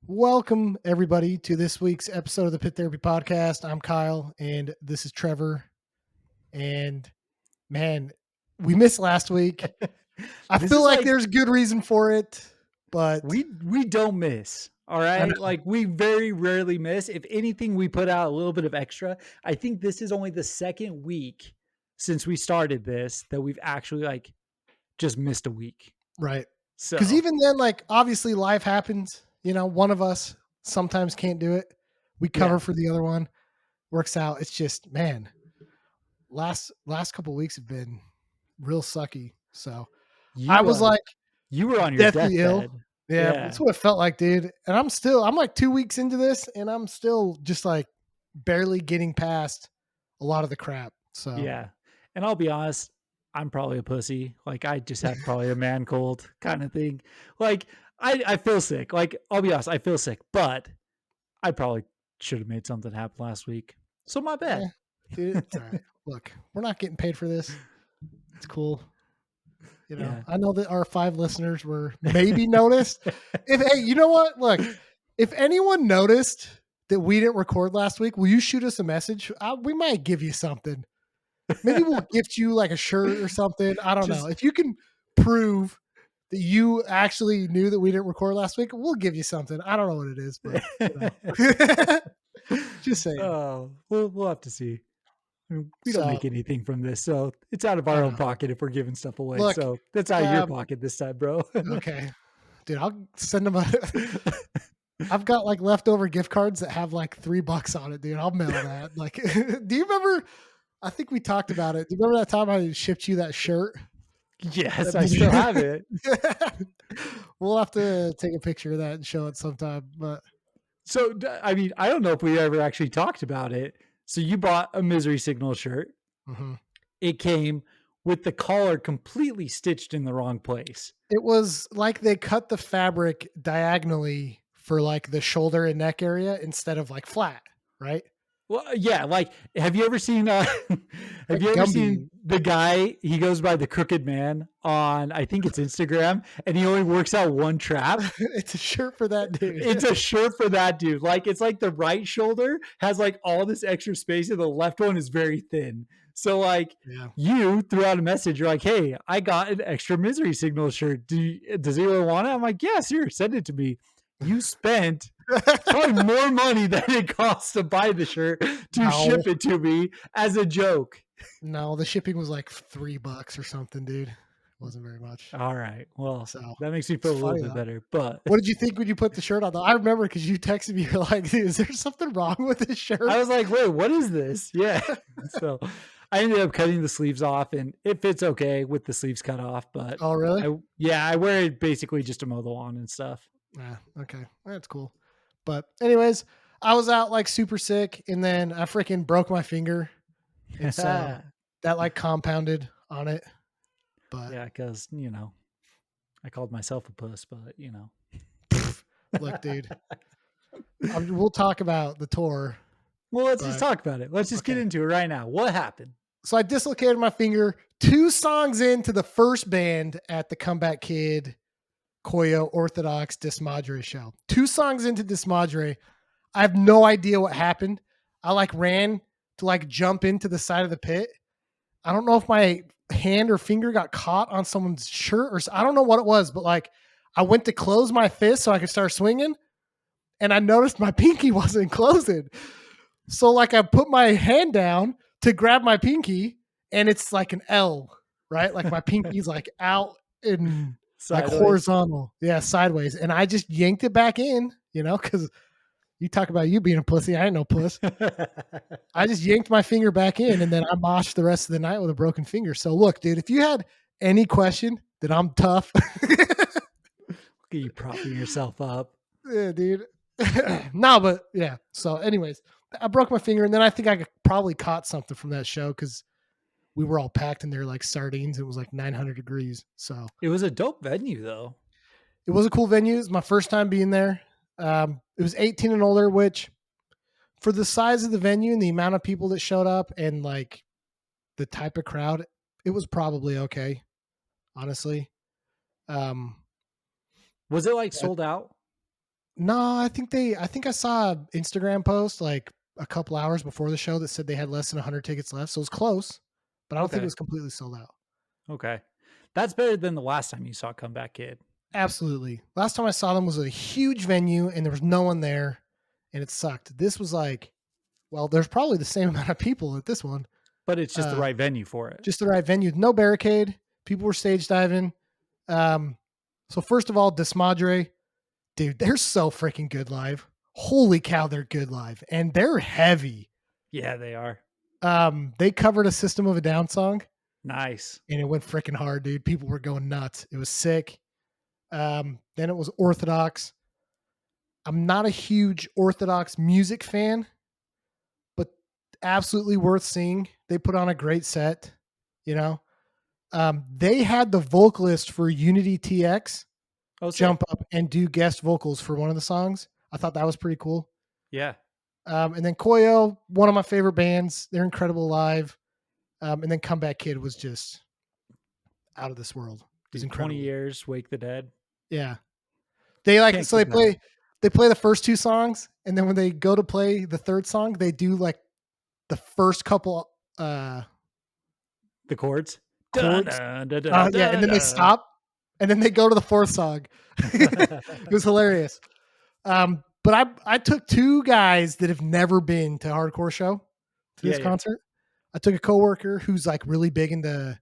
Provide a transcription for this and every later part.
Welcome, everybody, to this week's episode of the Pit Therapy Podcast. I'm Kyle, and this is Trevor. And man, we missed last week. I This feel is like there's good reason for it, but we don't miss. All right. Like we very rarely miss. If anything, we put out a little bit of extra. I think this is only the second week since we started this that we've actually just missed a week. right. So Because even then, obviously life happens. You know, one of us sometimes can't do it. We cover for the other one. Works out. It's just, man, last couple of weeks have been real sucky. So I was you were on your deathly deathbed. ill. Yeah, that's what it felt like, dude. And I'm like 2 weeks into this, and I'm still just like barely getting past a lot of the crap. So Yeah. And I'll be honest, I'm probably a pussy. Like I just have probably a man cold kind of thing. Like I feel sick. Like I'll be honest, I feel sick, but I probably should have made something happen last week. So my bad. dude, it's all right. Look, we're not getting paid for this. It's cool. You know, I know that our 5 listeners were maybe noticed. Hey, you know what? Look, if anyone noticed that we didn't record last week, will you shoot us a message? We might give you something. Maybe we'll gift you like a shirt or something. I don't know. If you can prove that you actually knew that we didn't record last week, we'll give you something. I don't know what it is, but just saying. Oh, we'll have to see. I mean, we don't make anything from this, so it's out of our own pocket if we're giving stuff away. Look, so that's out of your pocket this time, bro. Okay, dude, I'll send them I've got like leftover gift cards that have like $3 on it, dude. I'll mail that. Like, do you remember? I think we talked about it. Do you remember that time I shipped you that shirt? Yes, I still have it. We'll have to take a picture of that and show it sometime. But so, I mean, I don't know if we ever actually talked about it. So you bought a Misery Signal shirt. Mm-hmm. It came with the collar completely stitched in the wrong place. It was like they cut the fabric diagonally for like the shoulder and neck area instead of like flat, right? Well, yeah. Like, have you ever seen seen the guy? He goes by the Crooked Man on, I think it's Instagram, and he only works out one trap. It's a shirt for that dude. It's a shirt for that dude. Like, it's like the right shoulder has like all this extra space, and the left one is very thin. So like you threw out a message. You're like, hey, I got an extra Misery Signal shirt. Does anyone want it? I'm like, yeah, sure. Send it to me. You spent probably more money than it costs to buy the shirt to ship it to me as a joke. No, the shipping was like $3 or something, dude. It wasn't very much. All right. Well, that makes me feel a little bit better. But what did you think when you put the shirt on? I remember because you texted me, you're like, is there something wrong with this shirt? I was like, wait, what is this? Yeah. So I ended up cutting the sleeves off, and it fits okay with the sleeves cut off. But oh, really? I wear it basically just to mow the lawn and stuff. Yeah. Okay. That's cool. But anyways, I was out like super sick, and then I freaking broke my finger. And so that like compounded on it. But yeah, because I called myself a puss, but look, dude, we'll talk about the tour. Well, let's just talk about it. Let's just get into it right now. What happened? So I dislocated my finger 2 songs into the first band at the Comeback Kid Koyo Orthodox Desmadre show. 2 songs into Desmadre, I have no idea what happened. I like ran to like jump into the side of the pit. I don't know if my hand or finger got caught on someone's shirt or I don't know what it was, but like I went to close my fist so I could start swinging, and I noticed my pinky wasn't closing. So like I put my hand down to grab my pinky, and it's like an L, right? Like my pinky's like out in sideways. Like horizontal. Yeah, sideways. And I just yanked it back in, because you talk about you being a pussy. I ain't no puss. I just yanked my finger back in, and then I moshed the rest of the night with a broken finger. So look, dude, if you had any question that I'm tough. Look at you propping yourself up. Yeah, dude. No, but yeah. So anyways, I broke my finger, and then I think I probably caught something from that show because we were all packed in there like sardines. It was like 900 degrees. So it was a dope venue, though. It was a cool venue. It was my first time being there. It was 18 and older, which for the size of the venue and the amount of people that showed up and like the type of crowd, it was probably okay, honestly. Was it like sold out? No, I think I saw an Instagram post like a couple hours before the show that said they had less than 100 tickets left. So it was close, but I don't think it Okay. was completely sold out. Okay. That's better than the last time you saw Comeback Kid. Absolutely. Last time I saw them was a huge venue and there was no one there and it sucked. This was like, well, there's probably the same amount of people at this one. But it's just the right venue for it. Just the right venue. No barricade. People were stage diving. So first of all, Desmadre, dude, they're so freaking good live. Holy cow, they're good live. And they're heavy. Yeah, they are. They covered a System of a Down song. Nice. And it went freaking hard, dude. People were going nuts. It was sick. Then it was Orthodox. I'm not a huge Orthodox music fan, but absolutely worth seeing. They put on a great set, you know. They had the vocalist for Unity TX jump up and do guest vocals for one of the songs. I thought that was pretty cool. Yeah. And then Koyo, one of my favorite bands. They're incredible live. And then Comeback Kid was just out of this world. It was incredible. 20 years, Wake the Dead. Yeah. They like, so they play the first two songs. And then when they go to play the third song, they do like the first couple, the chords. Yeah. And then they stop and then they go to the fourth song. It was hilarious. But I took two guys that have never been to a hardcore show to this concert. I took a coworker who's like really big into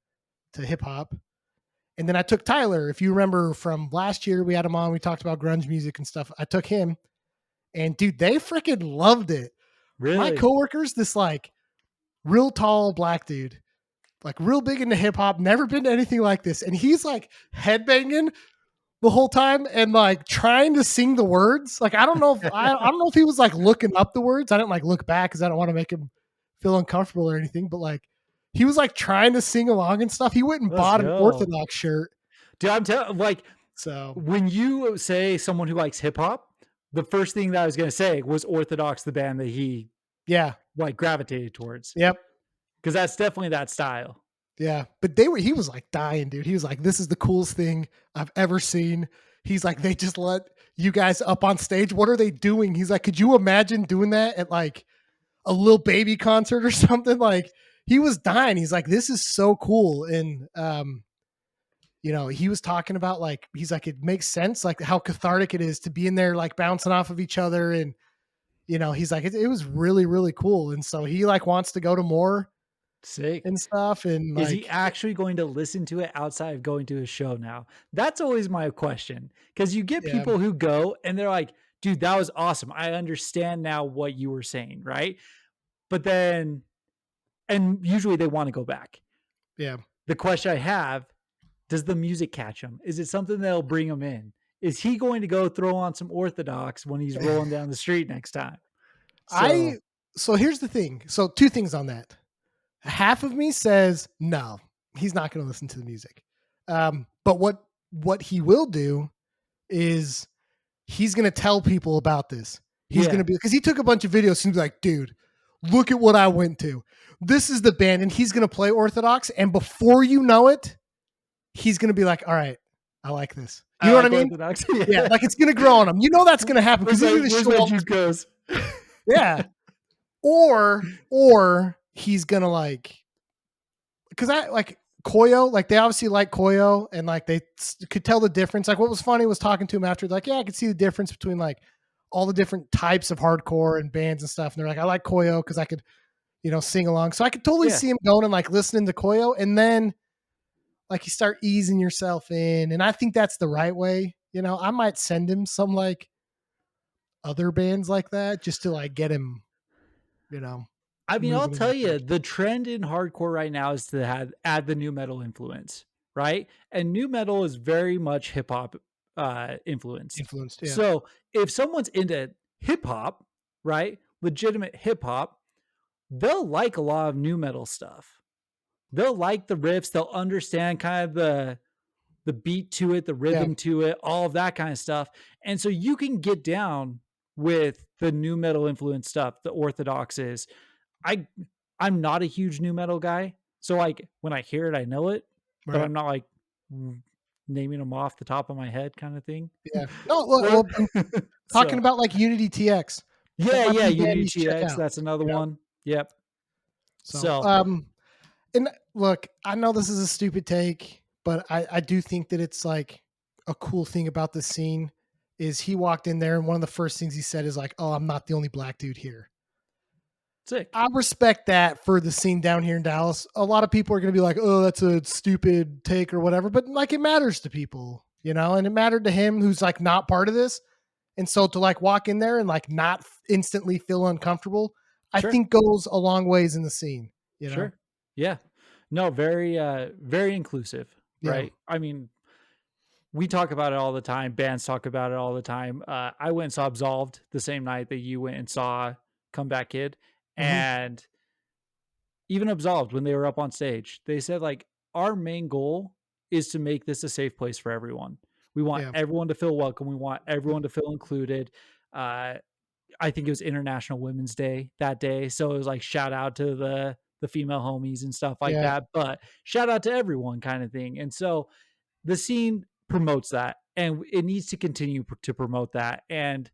hip hop. And then I took Tyler. If you remember from last year, we had him on. We talked about grunge music and stuff. I took him and dude, they freaking loved it. Really? My coworker's this like real tall black dude, like real big into hip hop, never been to anything like this. And he's like headbanging the whole time and like trying to sing the words. Like, I don't know if I don't know if he was like looking up the words. I didn't like look back because I don't want to make him feel uncomfortable or anything, but like he was like trying to sing along and stuff. He went and bought an Orthodox shirt. Dude, I'm telling like, so when you say someone who likes hip hop, the first thing that I was going to say was Orthodox, the band that he like gravitated towards. Yep. Because that's definitely that style. Yeah. But he was like dying, dude. He was like, this is the coolest thing I've ever seen. He's like, they just let you guys up on stage. What are they doing? He's like, could you imagine doing that at like a Lil Baby concert or something? Like, he was dying. He's like, this is so cool. And, you know, he was talking about like, he's like, it makes sense, like how cathartic it is to be in there, like bouncing off of each other. And, you know, he's like, it was really, really cool. And so he like wants to go to more sick and stuff. And is he actually going to listen to it outside of going to his show now? That's always my question. Because you get people who go and they're like, dude, that was awesome. I understand now what you were saying, right? But then, and usually they want to go back. Yeah. The question I have, does the music catch him? Is it something that'll bring him in? Is he going to go throw on some Orthodox when he's rolling down the street next time? So here's the thing. So two things on that. Half of me says, no, he's not going to listen to the music. But what he will do is he's going to tell people about this. He's going to be, because he took a bunch of videos and be like, dude, look at what I went to. This is the band. And he's going to play Orthodox. And before you know it, he's going to be like, all right, I like this. You know what I mean? Yeah, like it's going to grow on him. You know that's going to happen because he's going to show up. Goes. Yeah. Or he's going to like, because I like Koyo, like they obviously like Koyo and like they could tell the difference. Like what was funny was talking to him after, like, yeah, I could see the difference between like all the different types of hardcore and bands and stuff. And they're like, I like Koyo because I could, you know, sing along. So I could totally see him going and like listening to Koyo and then like you start easing yourself in. And I think that's the right way. You know, I might send him some like other bands like that just to like get him, you know. I mean, I'll tell you, the trend in hardcore right now is to add the new metal influence, right? And new metal is very much hip hop influenced. Yeah. So if someone's into hip hop, right, legitimate hip hop, they'll like a lot of new metal stuff. They'll like the riffs. They'll understand kind of the beat to it, the rhythm to it, all of that kind of stuff. And so you can get down with the new metal influence stuff, the Orthodox is. I'm not a huge new metal guy. So like when I hear it, I know it, but I'm not like naming them off the top of my head kind of thing. Yeah. No, well, I'm talking So about like Unity TX. That yeah, might yeah, be a band Unity you should check TX, out. that's another You know? one. Yep. So, So and look, I know this is a stupid take, but I do think that it's like a cool thing about this scene is he walked in there and one of the first things he said is like, "Oh, I'm not the only black dude here." sick. I respect that for the scene down here in Dallas. A lot of people are going to be like, "Oh, that's a stupid take or whatever," but like it matters to people, you know, and it mattered to him who's like not part of this. And so to like walk in there and like not instantly feel uncomfortable, I Sure. think goes a long ways in the scene, you know? Sure. Yeah. No, very very inclusive, Yeah. right? I mean, we talk about it all the time. Bands talk about it all the time. I went and saw Absolved the same night that you went and saw Comeback Kid. Mm-hmm. And even Absolved, when they were up on stage, they said, like, our main goal is to make this a safe place for everyone. We want Yeah. everyone to feel welcome. We want everyone to feel included. Uh, I think it was International Women's Day that day. So it was like shout out to the female homies and stuff like Yeah. that. But shout out to everyone kind of thing. And so the scene promotes that and it needs to continue to promote that. And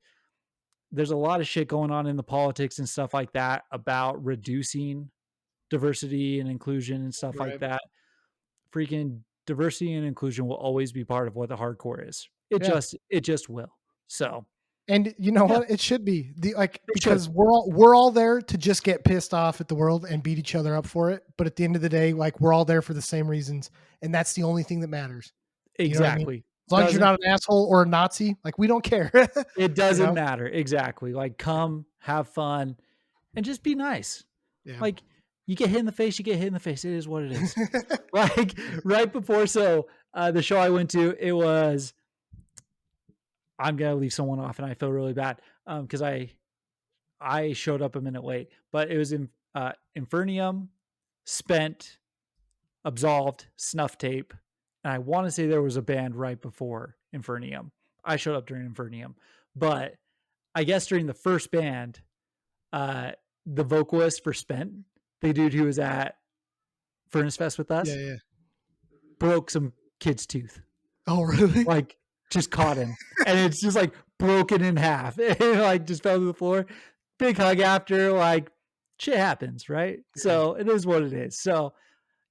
there's a lot of shit going on in the politics and stuff like that about reducing diversity and inclusion and stuff like Right. that. Freaking diversity and inclusion will always be part of what the hardcore is. Yeah. It just will. So And you know yeah, what? It should be like it should. because we're all there to just get pissed off at the world and beat each other up for it. But at the end of the day, like we're all there for the same reasons, and that's the only thing that matters. You know what I mean? Exactly. As long as you're Doesn't not an asshole or a Nazi, like we don't care. It You doesn't know? matter. Exactly. Like come, have fun, and just be nice. Yeah. Like you get hit in the face, you get hit in the face. It is what it is. Like right before the show I went to, it was I'm gonna leave someone off and I feel really bad. Because I showed up a minute late, but it was in Infernium, Spent, Absolved, Snuff Tape, and I want to say there was a band right before Infernium. I showed up during Infernium, but I guess during the first band, the vocalist for Spent, the dude who was at Furnace Fest with us, Yeah. broke some kid's tooth. Oh, really? Like just caught him, and it's just like broken in half. It like just fell to the floor. Big hug after. Like shit happens, right? Yeah. So it is what it is. So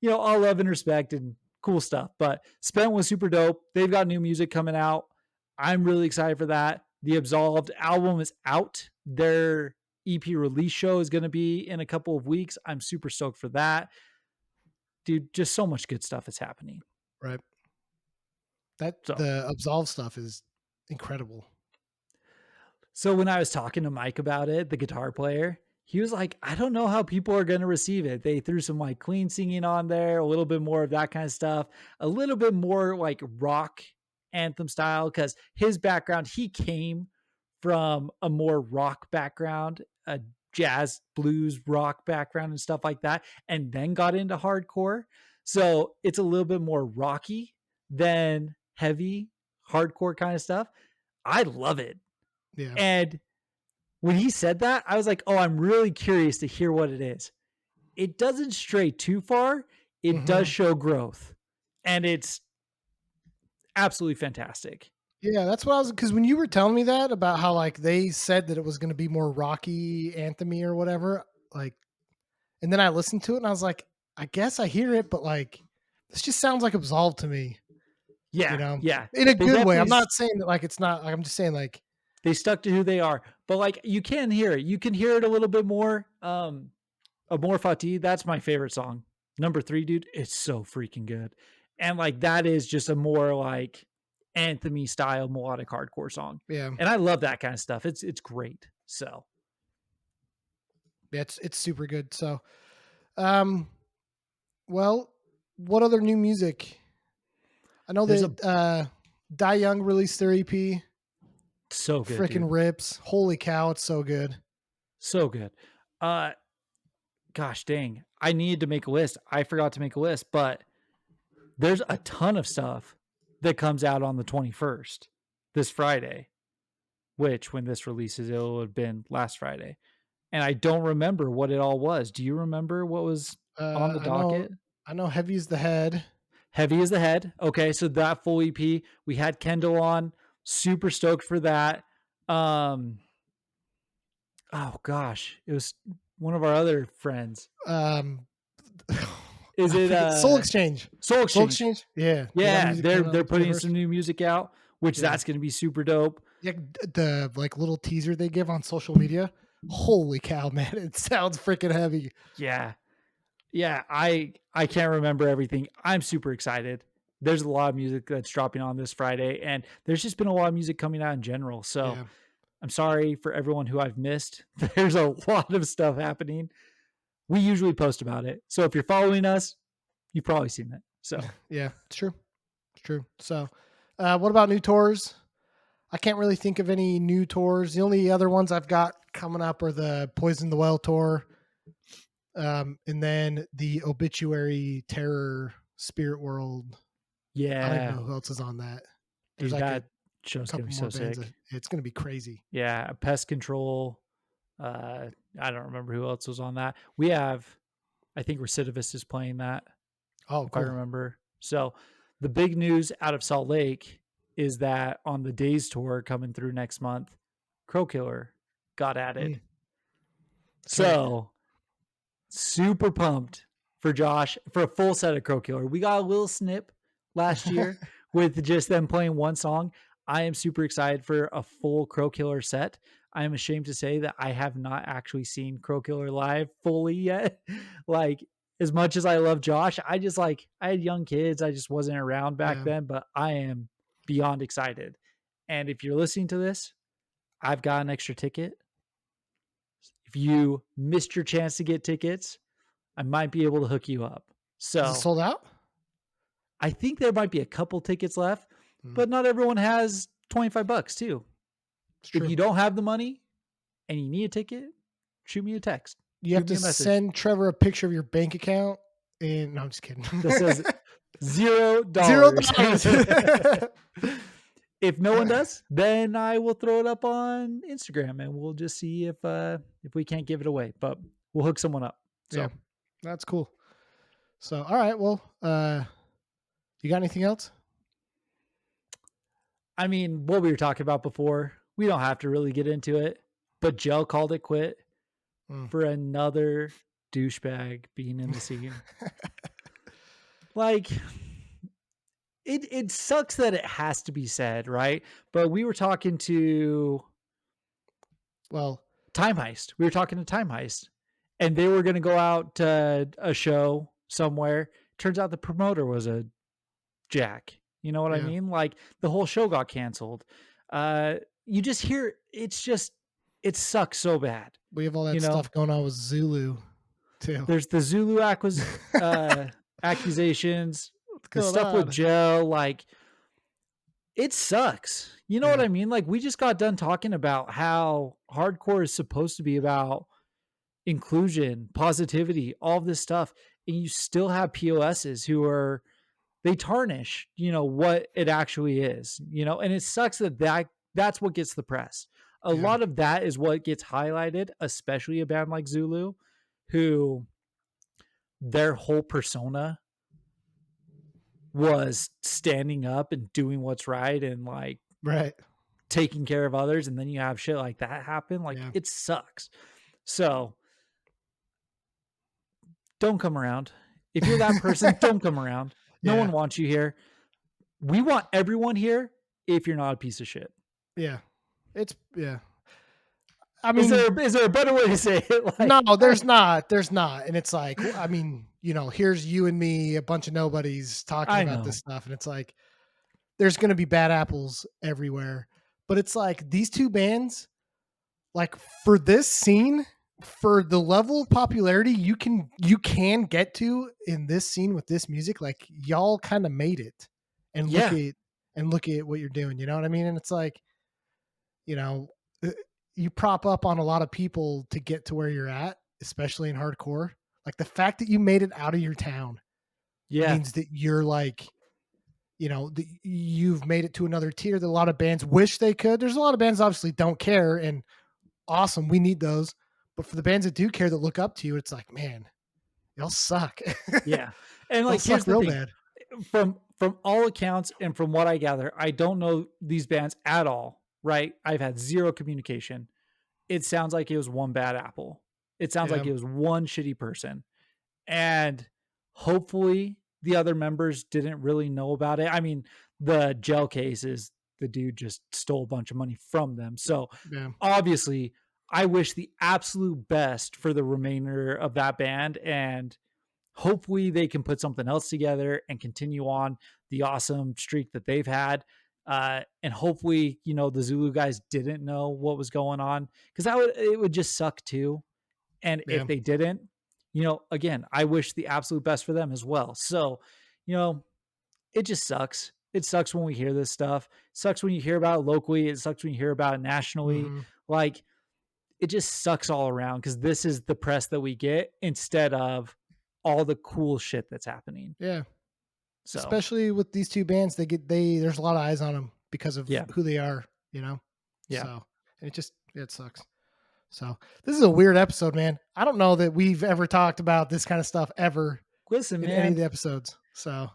all love and respect and cool stuff. But Spent was super dope. They've got new music coming out. I'm really excited for that. The Absolved album is out. Their EP release show is going to be in a couple of weeks. I'm super stoked for that. Dude, just so much good stuff is happening. Right. The Absolve stuff is incredible. So when I was talking to Mike about it, the guitar player, he was like, I don't know how people are going to receive it. They threw some like clean singing on there, a little bit more of that kind of stuff, a little bit more like rock anthem style. Cause his background, he came from a more rock background, a jazz, blues, rock background and stuff like that, and then got into hardcore. So it's a little bit more rocky than heavy hardcore kind of stuff. I love it. Yeah. And when he said that, I was like, oh, I'm really curious to hear what it is. It doesn't stray too far. It does show growth. And it's absolutely fantastic. Yeah, that's what I was, because when you were telling me that about how like they said that it was going to be more rocky, anthemy or whatever, like, and then I listened to it and I was like, I guess I hear it, but like, this just sounds like Absolved to me. Yeah. Yeah. In a good way. I'm not saying that like it's not, like, I'm just saying like, they stuck to who they are, but like you can hear it. You can hear it a little bit more. Amor Fati, that's my favorite song. Number 3, dude, it's so freaking good. And like that is just a more like anthemy style melodic hardcore song. Yeah. And I love that kind of stuff. It's great. So yeah, it's super good. So well, what other new music? I know that Die Young released their EP. So good. Freaking rips. Holy cow, it's so good. So good. Gosh dang. I needed to make a list. I forgot to make a list, but there's a ton of stuff that comes out on the 21st, this Friday, which when this releases, it will have been last Friday. And I don't remember what it all was. Do you remember what was on the docket? I know Heavy's the Head. Heavy as the Head. Okay, so that full EP. We had Kendall on. Super stoked for that. Oh gosh, it was one of our other friends. Is it Soul Exchange? Soul Exchange. Soul Exchange? Yeah. Yeah, they're putting some new music out, which Yeah. that's going to be super dope. Yeah, the like little teaser they give on social media. Holy cow, man! It sounds freaking heavy. Yeah. I can't remember everything. I'm super excited. There's a lot of music that's dropping on this Friday, and there's just been a lot of music coming out in general. So Yeah. I'm sorry for everyone who I've missed. There's a lot of stuff happening. We usually post about it. So if you're following us, you've probably seen it. So yeah, it's true. It's true. So what about new tours? I can't really think of any new tours. The only other ones I've got coming up are the Poison the Well tour. And then the Obituary Terror Spirit World. yeah, I don't know who else is on that. There's dude, like that show's gonna be so sick. It's gonna be crazy. Yeah, Pest Control. I don't remember who else was on that. We have, I think Recidivist is playing that. Oh, if cool. I remember. So the big news out of Salt Lake is that on the Days tour coming through next month, Crow Killer got added. So super pumped for Josh for a full set of Crow Killer. We got a little snip last year with just them playing one song. I am super excited for a full Crow Killer set. I am ashamed to say that I have not actually seen Crow Killer live fully yet. Like, as much as I love Josh, I had young kids. I just wasn't around back then, but I am beyond excited. And if you're listening to this, I've got an extra ticket. If you missed your chance to get tickets, I might be able to hook you up. So is it sold out? I think there might be a couple tickets left, but not everyone has $25 too. If you don't have the money and you need a ticket, shoot me a text. You have to send Trevor a picture of your bank account. And no, I'm just kidding. That says $0. If no one does, then I will throw it up on Instagram and we'll just see if we can't give it away. But we'll hook someone up. So yeah, that's cool. So all right, well, you got anything else? I mean, what we were talking about before, we don't have to really get into it, but Gel called it quit for another douchebag being in the scene. Like, it sucks that it has to be said, right? But we were talking to, Time Heist. We were talking to Time Heist, and they were going to go out to a show somewhere. Turns out the promoter was a jack. You know what I mean? Like, the whole show got canceled. You just hear, it sucks so bad. We have all that stuff going on with Zulu too. There's the Zulu accusations, the stuff with Gel, like, it sucks. You know what I mean? Like, we just got done talking about how hardcore is supposed to be about inclusion, positivity, all this stuff. And you still have POSs who they tarnish, what it actually is, and it sucks that's what gets the press. A lot of that is what gets highlighted, especially a band like Zulu, who their whole persona was standing up and doing what's right and taking care of others. And then you have shit like that happen. Like, it sucks. So don't come around. If you're that person, don't come around. No one wants you here. We want everyone here if you're not a piece of shit. Yeah. I mean, is there a better way to say it? Like, no, there's not. And it's like, I mean, here's you and me, a bunch of nobodies talking about this stuff. And it's like, there's going to be bad apples everywhere. But it's like these two bands, like, for this scene, for the level of popularity you can get to in this scene with this music, like, y'all kind of made it. And look at what you're doing. You know what I mean? And it's like, you prop up on a lot of people to get to where you're at, especially in hardcore. Like, the fact that you made it out of your town means that you're like, you've made it to another tier that a lot of bands wish they could. There's a lot of bands obviously don't care, and awesome, we need those. But for the bands that do care, that look up to you, it's like, man, y'all suck. Yeah. And like, here's the thing. Bad. from all accounts and from what I gather, I don't know these bands at all, right? I've had zero communication. It sounds like it was one bad apple. It sounds like it was one shitty person. And hopefully the other members didn't really know about it. I mean, the gel case is the dude just stole a bunch of money from them. So obviously I wish the absolute best for the remainder of that band, and hopefully they can put something else together and continue on the awesome streak that they've had. And hopefully, the Zulu guys didn't know what was going on, because it would just suck too. And if they didn't, again, I wish the absolute best for them as well. So, it just sucks. It sucks when we hear this stuff. It sucks when you hear about it locally. It sucks when you hear about it nationally. Like, it just sucks all around, because this is the press that we get instead of all the cool shit that's happening. Yeah. So, especially with these two bands, there's a lot of eyes on them because of who they are, Yeah. So it sucks. So this is a weird episode, man. I don't know that we've ever talked about this kind of stuff ever. Listen, in any of the episodes. So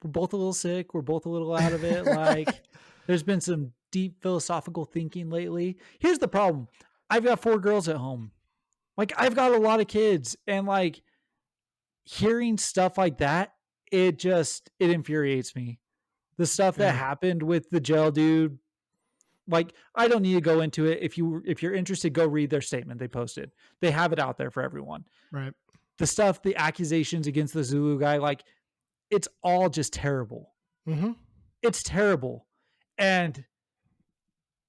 we're both a little sick. We're both a little out of it. Like, there's been some deep philosophical thinking lately. Here's the problem. I've got 4 girls at home. Like, I've got a lot of kids, and like, hearing stuff like that, it infuriates me. The stuff that happened with the gel dude, like, I don't need to go into it. If you're interested, go read their statement they posted. They have it out there for everyone. Right. The stuff, the accusations against the Zulu guy, like, it's all just terrible. It's terrible. And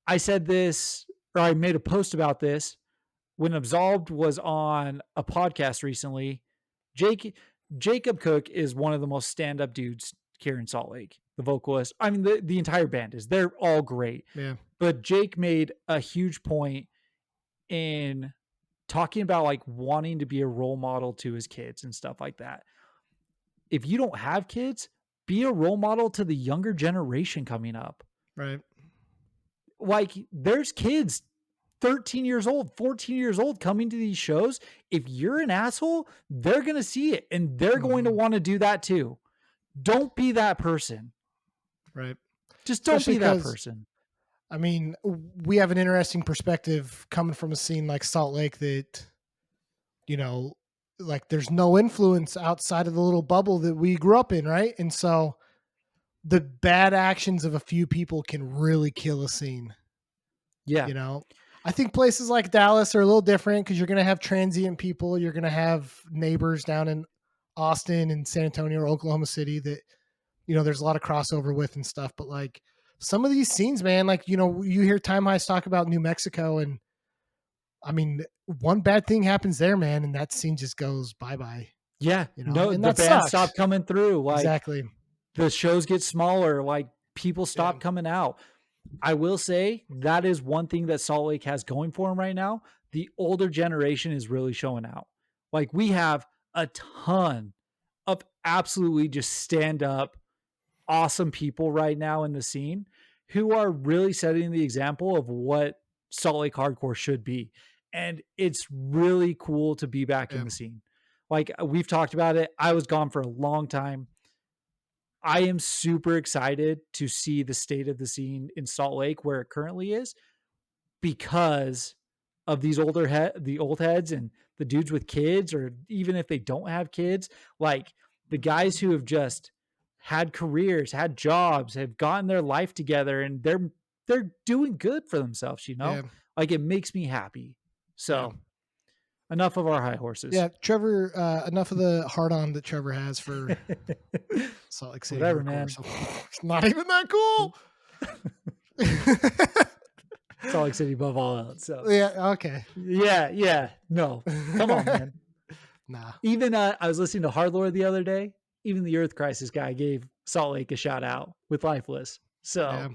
I said this, or I made a post about this when Absolved was on a podcast recently. Jacob Cook is one of the most stand-up dudes here in Salt Lake, the vocalist. I mean, the entire band is. They're all great. Yeah. But Jake made a huge point in talking about, like, wanting to be a role model to his kids and stuff like that. If you don't have kids, be a role model to the younger generation coming up. Right. Like, there's kids 13 years old, 14 years old coming to these shows. If you're an asshole, they're going to see it, and they're going to want to do that too. Don't be that person. Right. Just don't be that person. I mean, we have an interesting perspective coming from a scene like Salt Lake that, like, there's no influence outside of the little bubble that we grew up in. Right. And so the bad actions of a few people can really kill a scene. Yeah. I think places like Dallas are a little different, because you're going to have transient people. You're going to have neighbors down in Austin and San Antonio or Oklahoma City that, there's a lot of crossover with and stuff. But like, some of these scenes, man, like, you hear Time Heist talk about New Mexico, and I mean, one bad thing happens there, man, and that scene just goes bye-bye. Yeah. No, and the band stopped coming through. Like, exactly. The shows get smaller. Like, people stop coming out. I will say that is one thing that Salt Lake has going for them right now. The older generation is really showing out. Like, we have a ton of absolutely just stand-up, awesome people right now in the scene who are really setting the example of what Salt Lake hardcore should be. And it's really cool to be back in the scene. Like, we've talked about it. I was gone for a long time. I am super excited to see the state of the scene in Salt Lake where it currently is, because of these the old heads and the dudes with kids, or even if they don't have kids, like the guys who have just had careers, had jobs, have gotten their life together, and they're doing good for themselves, like, it makes me happy. So enough of our high horses. Yeah. Trevor, enough of the hard on that Trevor has for Salt Lake City. Whatever, man. So, it's not even that cool. Salt Lake City above all else. So yeah. Okay. Yeah. No, come on, man. Nah. Even I was listening to Hardlore the other day. Even the Earth Crisis guy gave Salt Lake a shout out with Lifeless. So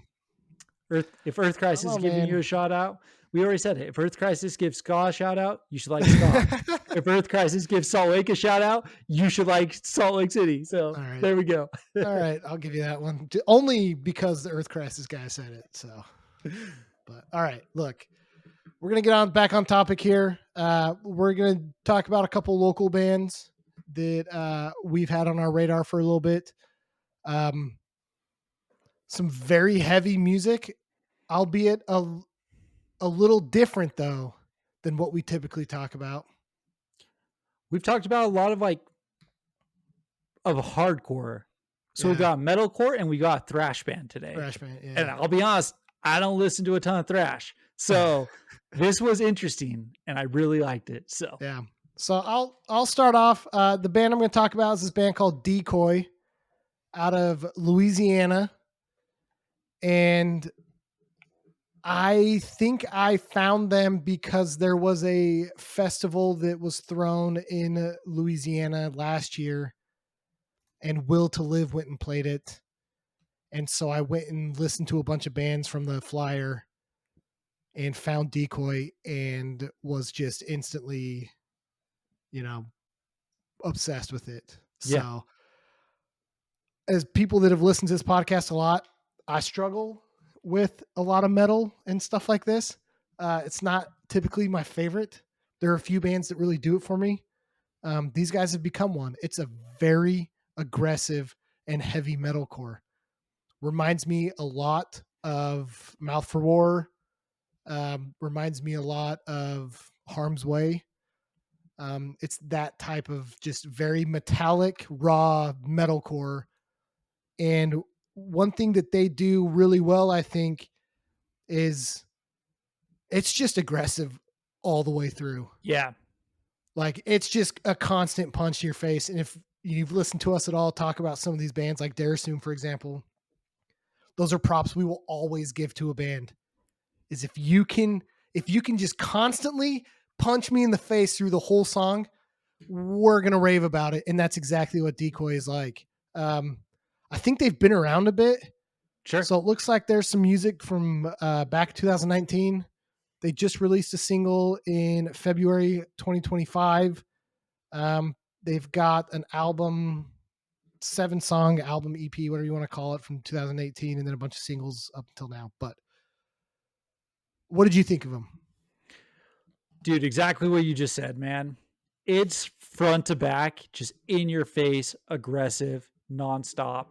if Earth Crisis is giving you a shout out, we already said it. If Earth Crisis gives Ska a shout out, you should like Ska. If Earth Crisis gives Salt Lake a shout out, you should like Salt Lake City. So there we go. All right. I'll give you that one. Only because the Earth Crisis guy said it. So, but all right, look, we're going to get back on topic here. We're going to talk about a couple local bands that we've had on our radar for a little bit. Some very heavy music, albeit a little different though than what we typically talk about. We've talked about a lot of hardcore. So we've got metalcore and we got thrash band today. Thrash band, yeah. And I'll be honest, I don't listen to a ton of thrash. So this was interesting and I really liked it. So yeah. So I'll start off. The band I'm going to talk about is this band called Decoy out of Louisiana. And I think I found them because there was a festival that was thrown in Louisiana last year, and Will to Live went and played it. And so I went and listened to a bunch of bands from the flyer and found Decoy and was just instantly, obsessed with it. Yeah. So as people that have listened to this podcast a lot, I struggle with a lot of metal and stuff like this. It's not typically my favorite. There are a few bands that really do it for me. These guys have become one. It's a very aggressive and heavy metalcore. Reminds me a lot of Mouth for War. Reminds me a lot of Harm's Way. It's that type of just very metallic, raw metalcore. And one thing that they do really well, I think, is it's just aggressive all the way through. Yeah. Like it's just a constant punch to your face. And if you've listened to us at all talk about some of these bands like Decoy, for example, those are props we will always give to a band. Is if you can just constantly punch me in the face through the whole song, we're going to rave about it. And that's exactly what Decoy is like. I think they've been around a bit. Sure. So it looks like there's some music from back 2019. They just released a single in February 2025. They've got an album, 7-song album EP, whatever you want to call it, from 2018, and then a bunch of singles up until now. But what did you think of them? Dude, exactly what you just said, man. It's front to back, just in your face, aggressive, nonstop.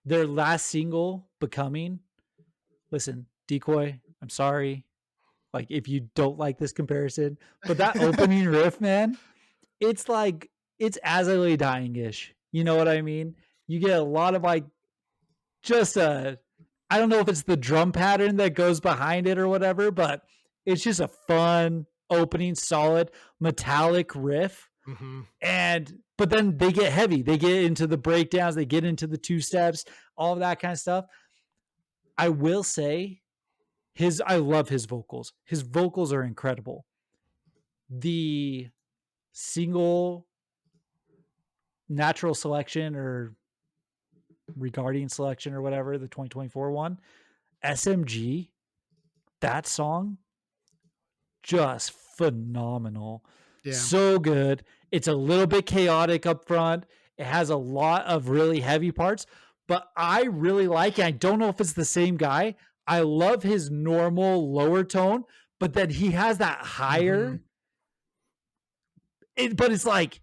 Their last single, Becoming, listen, Decoy, I'm sorry. Like, if you don't like this comparison, but that opening riff, man, it's like, it's As I Lay Dying-ish. You know what I mean? You get a lot of just I don't know if it's the drum pattern that goes behind it or whatever, but it's just a fun opening, solid, metallic riff. Mm-hmm. But then they get heavy. They get into the breakdowns. They get into the 2-steps, all of that kind of stuff. I will say I love his vocals. His vocals are incredible. The single Natural Selection or Regarding Selection or whatever, the 2024 one, SMG, that song, just phenomenal. Yeah. So good. It's a little bit chaotic up front. It has a lot of really heavy parts, but I really like it. I don't know if it's the same guy. I love his normal lower tone, but then he has that higher. Mm-hmm. But it's like,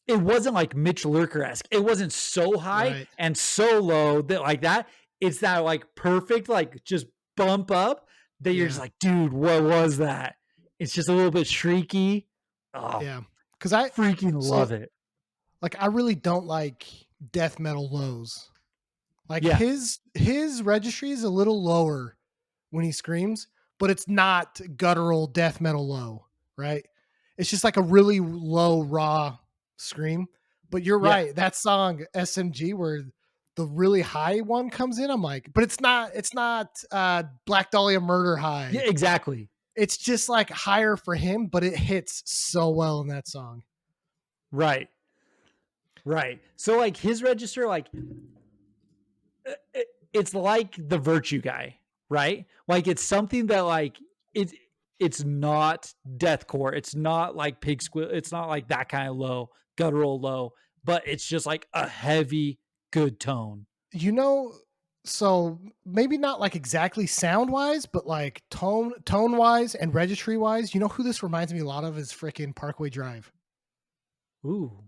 it wasn't like Mitch Lurker-esque. It wasn't so high and so low that like that. It's that like perfect, like just bump up that you're just like, dude, what was that? It's just a little bit shrieky. Oh, yeah. Because I freaking love it. Like, I really don't like death metal lows. Like his registry is a little lower when he screams, but it's not guttural death metal low, right? It's just like a really low raw scream. But you're right. That song SMG where the really high one comes in, I'm like, but it's not Black Dahlia Murder high. Yeah, exactly. It's just like higher for him, but it hits so well in that song. Right. So like his register, like it's like the Virtue guy, right? Like it's something that like it's not deathcore. It's not like pig squeal. It's not like that kind of low, guttural low, but it's just like a heavy, good tone. So maybe not like exactly sound wise, but like tone wise and registry wise, you know who this reminds me a lot of is freaking Parkway Drive. Ooh.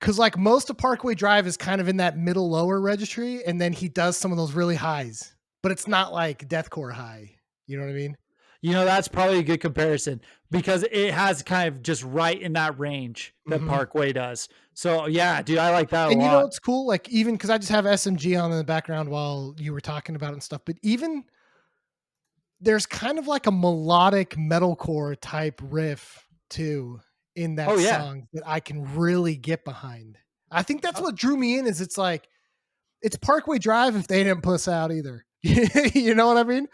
Cause like most of Parkway Drive is kind of in that middle lower registry, and then he does some of those really highs, but it's not like deathcore high. You know what I mean? That's probably a good comparison because it has kind of just right in that range that Parkway does. So yeah, dude, I like that a And lot. you know what's cool? Like even because I just have SMG on in the background while you were talking about it and stuff, but even there's kind of like a melodic metalcore type riff too in that song that I can really get behind. I think that's what drew me in is it's like, it's Parkway Drive if they didn't puss out either. You know what I mean?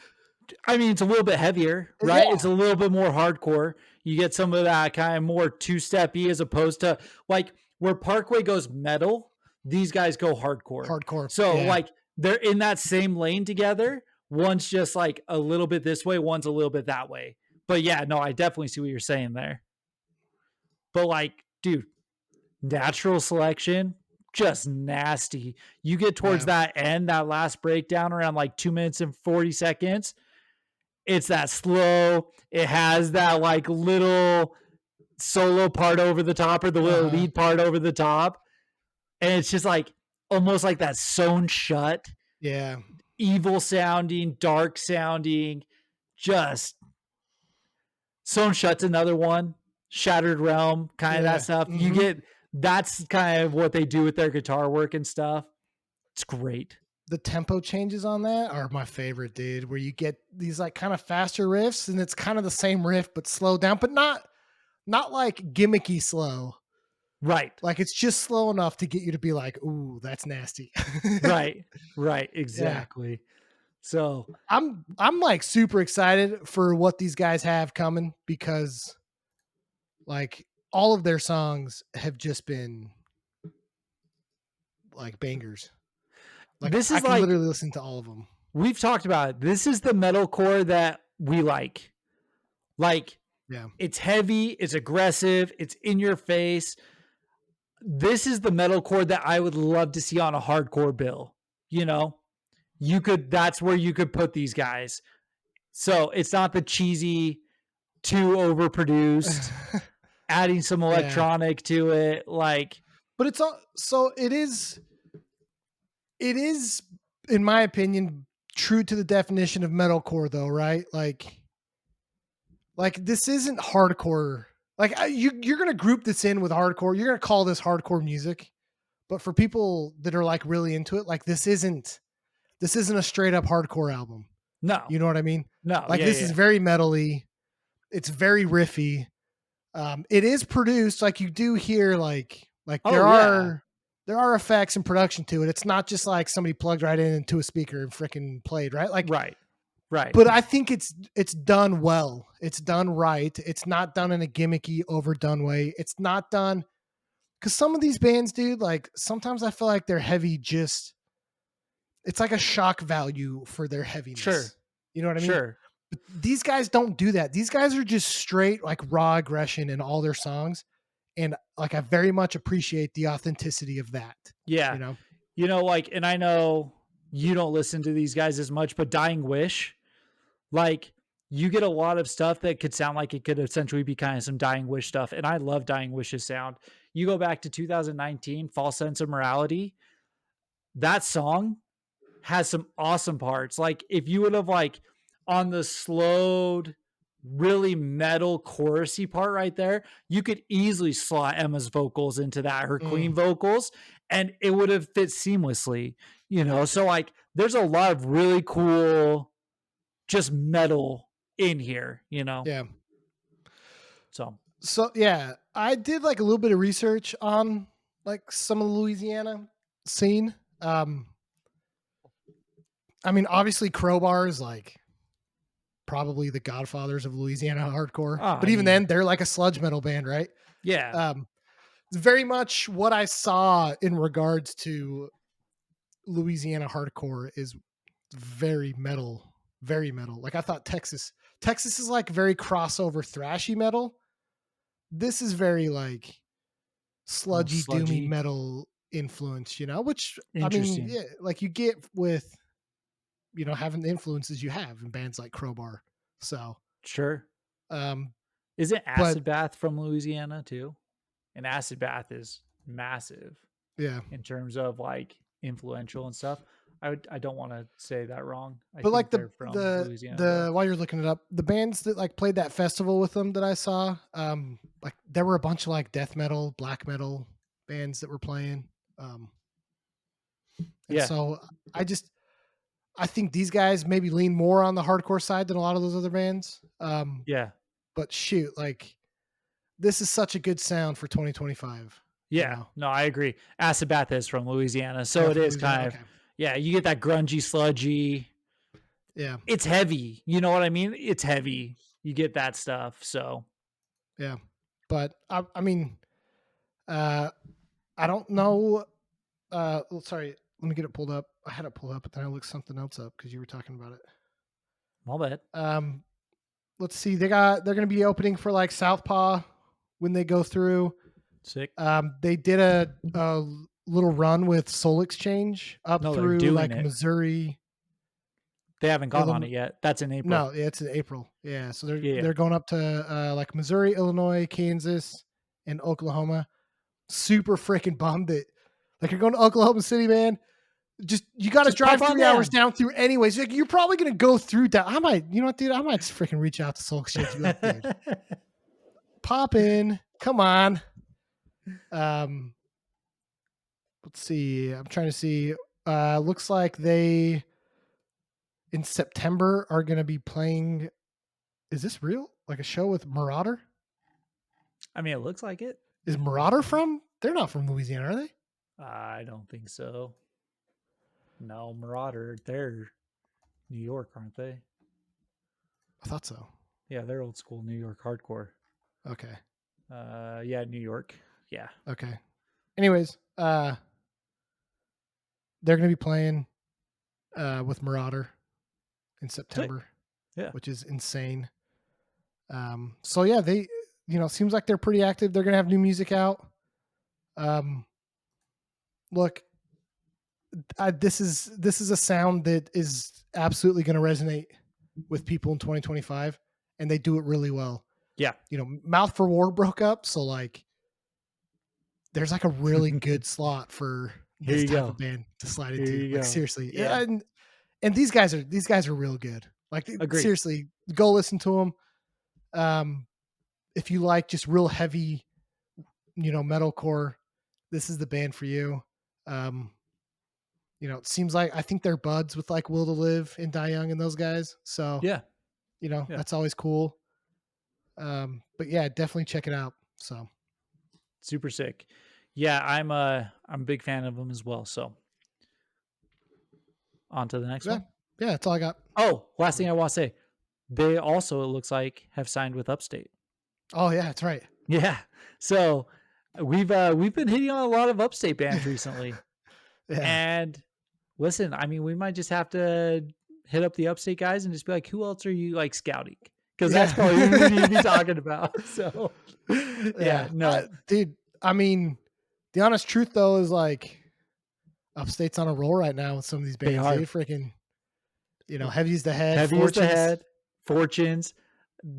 I mean, it's a little bit heavier, right? Yeah. It's a little bit more hardcore. You get some of that kind of more two-steppy as opposed to like where Parkway goes metal, these guys go hardcore. Hardcore. So like they're in that same lane together. One's just like a little bit this way, one's a little bit that way. But yeah, no, I definitely see what you're saying there. But like, dude, Natural Selection, just nasty. You get towards that end, that last breakdown around like 2 minutes and 40 seconds. It's that slow. It has that like little solo part over the top or the little lead part over the top. And it's just like almost like that sewn shut. Yeah. Evil sounding, dark sounding, just sewn shut's another one. Shattered Realm, kind of that stuff. You get, that's kind of what they do with their guitar work and stuff. It's great. The tempo changes on that are my favorite, dude, where you get these like kind of faster riffs and it's kind of the same riff, but slowed down, but not like gimmicky slow. Right. Like it's just slow enough to get you to be like, ooh, that's nasty. Right. Exactly. Yeah. So I'm like super excited for what these guys have coming because like all of their songs have just been like bangers. Like this is I can literally listen to all of them. We've talked about it. This is the metalcore that we like. Like, it's heavy, it's aggressive, it's in your face. This is the metalcore that I would love to see on a hardcore bill. You know, that's where you could put these guys. So it's not the cheesy, too overproduced, adding some electronic to it. Like, but it's all, so it is, in my opinion, true to the definition of metalcore though, right? Like this isn't hardcore. Like you're going to group this in with hardcore. You're going to call this hardcore music, but for people that are like really into it, like this isn't a straight up hardcore album. No, you know what I mean? No, like this is very metally. It's very riffy. It is produced like you do hear like there are effects and production to it. It's not just like somebody plugged right into a speaker and freaking played, right? Like right. But I think it's done well. It's done right. It's not done in a gimmicky, overdone way. It's not done because some of these bands, dude, like sometimes I feel like they're heavy. Just it's like a shock value for their heaviness. Sure, you know what I mean? Sure. But these guys don't do that. These guys are just straight like raw aggression in all their songs. And like, I very much appreciate the authenticity of that. Yeah. Like, and I know you don't listen to these guys as much, but Dying Wish, like you get a lot of stuff that could sound like it could essentially be kind of some Dying Wish stuff. And I love Dying Wish's sound. You go back to 2019, False Sense of Morality. That song has some awesome parts. Like if you would have like on the slowed, really metal chorusy part right there, you could easily slot Emma's vocals into that, her Queen vocals, and it would have fit seamlessly, So like there's a lot of really cool just metal in here, Yeah. So yeah, I did like a little bit of research on like some of the Louisiana scene. I mean, obviously Crowbar is like probably the godfathers of Louisiana hardcore, but even then they're like a sludge metal band, right? Yeah. It's very much what I saw in regards to Louisiana hardcore is very metal. Like I thought Texas is like very crossover thrashy metal. This is very like sludgy, doomy metal influence, which I mean, yeah, like you get with, having the influences you have in bands like Crowbar. So sure. Isn't Acid Bath from Louisiana too? And Acid Bath is massive. Yeah. In terms of like influential and stuff. I don't want to say that wrong. I But think like they're from Louisiana though. while you're looking it up, the bands that like played that festival with them that I saw, like there were a bunch of like death metal, black metal bands that were playing. And so I think these guys maybe lean more on the hardcore side than a lot of those other bands. But shoot, like this is such a good sound for 2025. Yeah, you know? No, I agree. Asabath is from Louisiana, so it is kind of, you get that grungy, sludgy. Yeah. It's heavy. You know what I mean? It's heavy. You get that stuff. So, yeah. But I mean, I don't know. Sorry, let me get it pulled up. I had it pulled up, but then I looked something else up because you were talking about it. My bad. Let's see. They're going to be opening for like Southpaw when they go through. Sick. They did a little run with Soul Exchange up through like Missouri. They haven't gone on it yet. That's in April. No, it's in April. Yeah, so they're going up to like Missouri, Illinois, Kansas, and Oklahoma. Super freaking bummed that like you're going to Oklahoma City, man. Just you got to drive 3 hours down through anyways. Like, you're probably going to go through down. I might, you know what, dude? I might freaking reach out to Soul Exchange. Like, dude, pop in. Come on. Let's see. I'm trying to see. Looks like they in September are going to be playing. Is this real? Like a show with Marauder? I mean, it looks like it. Is Marauder from? They're not from Louisiana, are they? I don't think so. No, Marauder, they're New York, aren't they? I thought so. Yeah, they're old school New York hardcore. Okay. Yeah, New York. Yeah. Okay. Anyways, they're going to be playing with Marauder in September. Yeah. Which is insane. So yeah, they, seems like they're pretty active. They're going to have new music out. Look, this is a sound that is absolutely going to resonate with people in 2025, and they do it really well. Yeah. Mouth for War broke up, so like there's like a really good slot for this type of band to slide into. Like, seriously. Yeah. And these guys are real good. Like, agreed. Seriously, go listen to them. If you like just real heavy, metalcore, this is the band for you. It seems like I think they're buds with like Will to Live and Die Young and those guys. So that's always cool. But yeah, definitely check it out. So super sick. Yeah, I'm a big fan of them as well. So on to the next one. Yeah, that's all I got. Oh, last thing I want to say. They also, it looks like, have signed with Upstate. Oh yeah, that's right. Yeah. So we've been hitting on a lot of Upstate bands recently. Yeah. And listen, I mean, we might just have to hit up the Upstate guys and just be like, who else are you like scouting? Because that's probably who we need to be talking about. So no. Dude, I mean, the honest truth though is like Upstate's on a roll right now with some of these bands. They freaking, Heavy's the Head. Fortunes,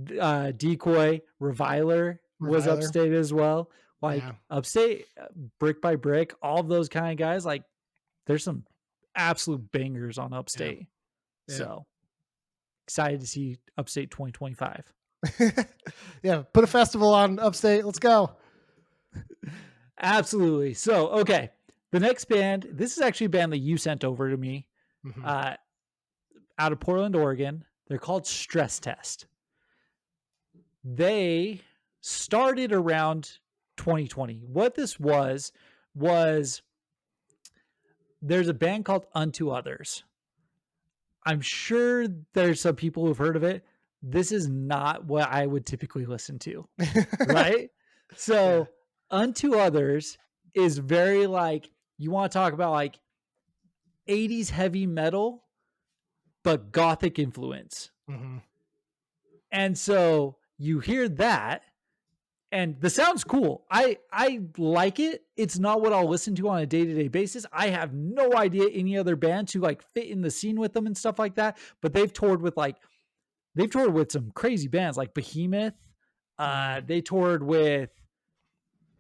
Decoy, Reviler was Upstate as well. Like Upstate, Brick by Brick, all of those kind of guys. Like, there's some absolute bangers on Upstate. Yeah. So excited to see Upstate 2025. Yeah, put a festival on Upstate. Let's go. Absolutely. So, okay. The next band, this is actually a band that you sent over to me, out of Portland, Oregon. They're called Stress Test. They started around 2020. What this was there's a band called Unto Others. I'm sure there's some people who've heard of it. This is not what I would typically listen to, right? So Unto Others is very like, you want to talk about like 80s heavy metal, but gothic influence. Mm-hmm. And so you hear that, and the sound's cool. I like it. It's not what I'll listen to on a day-to-day basis. I have no idea any other bands who like fit in the scene with them and stuff like that. But they've toured with some crazy bands like Behemoth. They toured with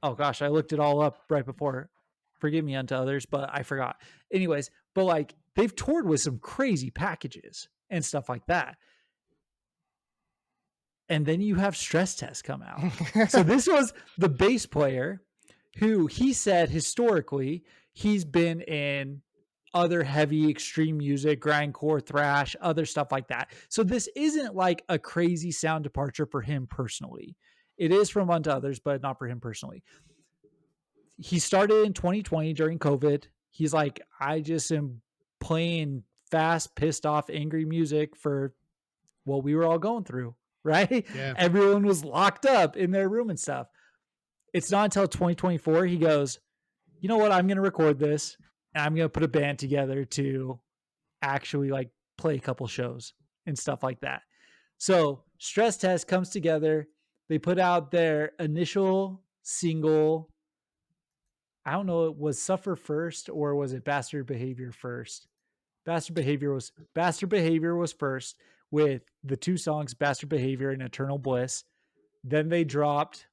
Oh gosh, I looked it all up right before. Forgive me unto others, but I forgot. Anyways, but like they've toured with some crazy packages and stuff like that. And then you have Stress Test come out. So this was the bass player who he said historically he's been in other heavy extreme music, grindcore, thrash, other stuff like that. So this isn't like a crazy sound departure for him personally. It is from unto others, but not for him personally. He started in 2020 during COVID. He's like, I just am playing fast, pissed off, angry music for what we were all going through, right? Yeah. Everyone was locked up in their room and stuff. It's not until 2024 he goes, you know what? I'm going to record this and I'm going to put a band together to actually like play a couple shows and stuff like that. So Stress Test comes together. They put out their initial single. I don't know, was Suffer first or was it Bastard Behavior first? Bastard Behavior was first with the two songs Bastard Behavior and Eternal Bliss. Then they dropped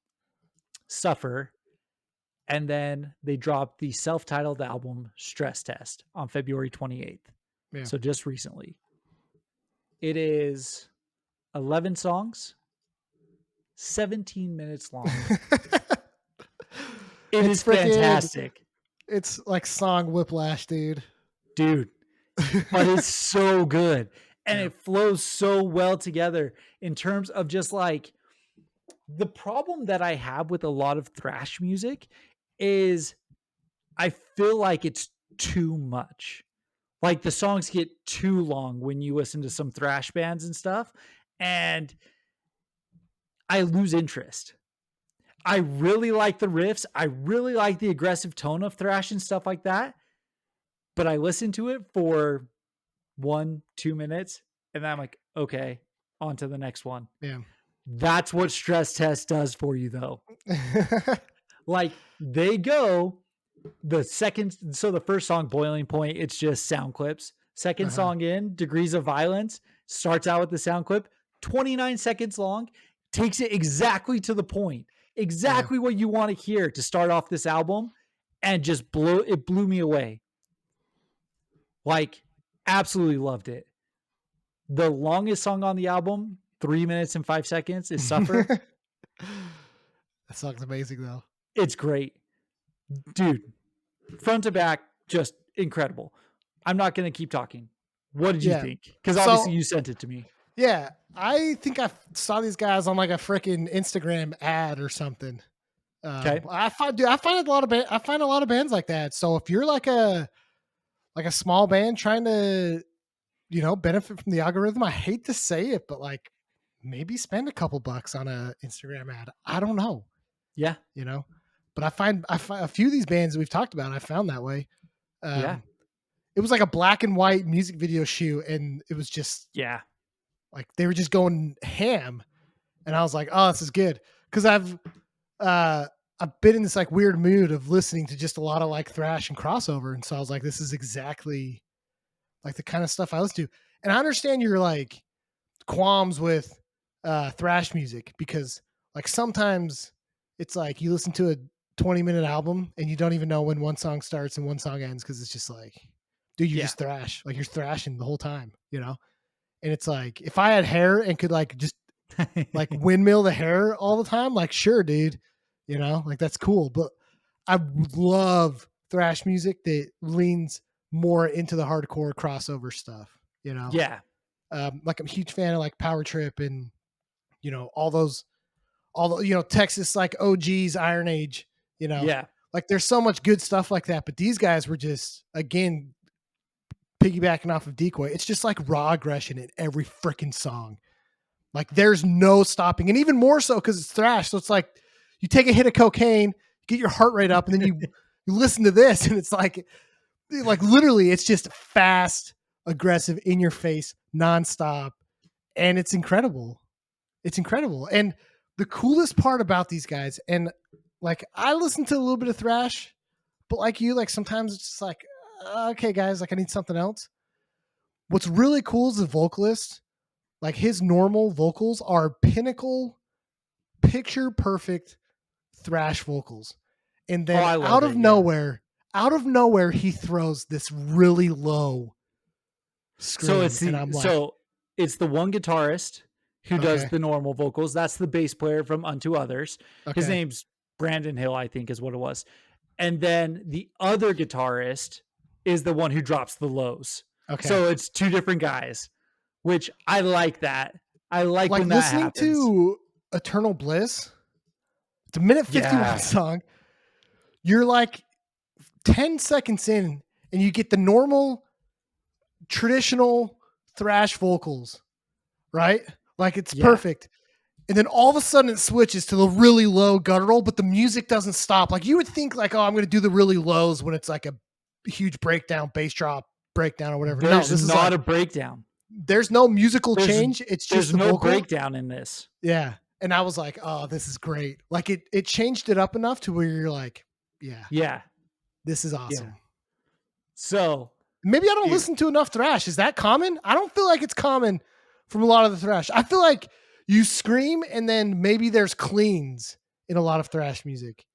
Suffer, and then they dropped the self-titled album Stress Test on February 28th. Yeah. So just recently. It is 11 songs, 17 minutes long. It is fantastic. It's like song whiplash, dude. But it's so good. And it flows so well together in terms of just like the problem that I have with a lot of thrash music is I feel like it's too much. Like the songs get too long when you listen to some thrash bands and stuff, and I lose interest. I really like the riffs. I really like the aggressive tone of thrash and stuff like that. But I listen to it for 1-2 minutes and then I'm like, okay, on to the next one. Yeah. That's what Stress Test does for you though. Like they go the first song, Boiling Point, it's just sound clips. Second song in, Degrees of Violence, starts out with the sound clip, 29 seconds long, takes it exactly to the point. Exactly what you want to hear to start off this album, and just blew me away. Like, absolutely loved it. The longest song on the album, 3 minutes and 5 seconds, is Suffer. That song's amazing, though. It's great. Dude, front to back, just incredible. I'm not going to keep talking. What did you think? Because obviously you sent it to me. Yeah, I think I saw these guys on like a freaking Instagram ad or something. Okay, I find a lot of bands like that. So if you're like a small band trying to, benefit from the algorithm, I hate to say it, but like maybe spend a couple bucks on a Instagram ad. I don't know. Yeah, but I find a few of these bands that we've talked about, I found that way. It was like a black and white music video shoot, and it was just like they were just going ham, and I was like, "Oh, this is good," because I've been in this like weird mood of listening to just a lot of like thrash and crossover, and so I was like, "This is exactly like the kind of stuff I listen to." And I understand your like qualms with thrash music because like sometimes it's like you listen to a 20-minute album and you don't even know when one song starts and one song ends because it's just like, dude, you just thrash, like you're thrashing the whole time, And it's like, if I had hair and could like just like windmill the hair all the time, like, sure, dude, like that's cool. But I love thrash music that leans more into the hardcore crossover stuff, Yeah. Like I'm a huge fan of like Power Trip and, all the Texas, like OGs, Iron Age, like there's so much good stuff like that. But these guys were just, again, piggybacking off of Decoy. It's just like raw aggression in every freaking song. Like there's no stopping, and even more so because it's thrash. So it's like you take a hit of cocaine, get your heart rate up, and then you listen to this, and it's like literally, it's just fast, aggressive, in your face, nonstop, and it's incredible. It's incredible. And the coolest part about these guys, and like I listen to a little bit of thrash, but like you, like sometimes it's just like, okay, guys, like I need something else. What's really cool is the vocalist. Like his normal vocals are pinnacle, picture perfect thrash vocals. And Oh, then I love it, yeah. out of nowhere, he throws this really low scream. And I'm like, It's the one guitarist who does okay, the normal vocals. That's the bass player from Unto Others. His okay, name's Brandon Hill, I think is what it was. And then the other guitarist is the one who drops the lows. okay. So it's two different guys, which I like that. I like when that listening happens. to Eternal Bliss, it's a minute 51 song. You're like 10 seconds in and you get the normal traditional thrash vocals, right? Like it's perfect. And then all of a sudden it switches to the really low guttural, but the music doesn't stop. Like you would think like, oh, I'm going to do the really lows when it's like a huge breakdown, bass drop breakdown or whatever. There's this not is a breakdown. There's no musical change. It's just there's no breakdown in this. Yeah. And I was like, oh, this is great. Like it changed it up enough to where you're like, yeah, this is awesome. Yeah. So maybe I don't listen to enough thrash. Is that common? I don't feel like it's common from a lot of the thrash. I feel like you scream and then maybe there's cleans in a lot of thrash music.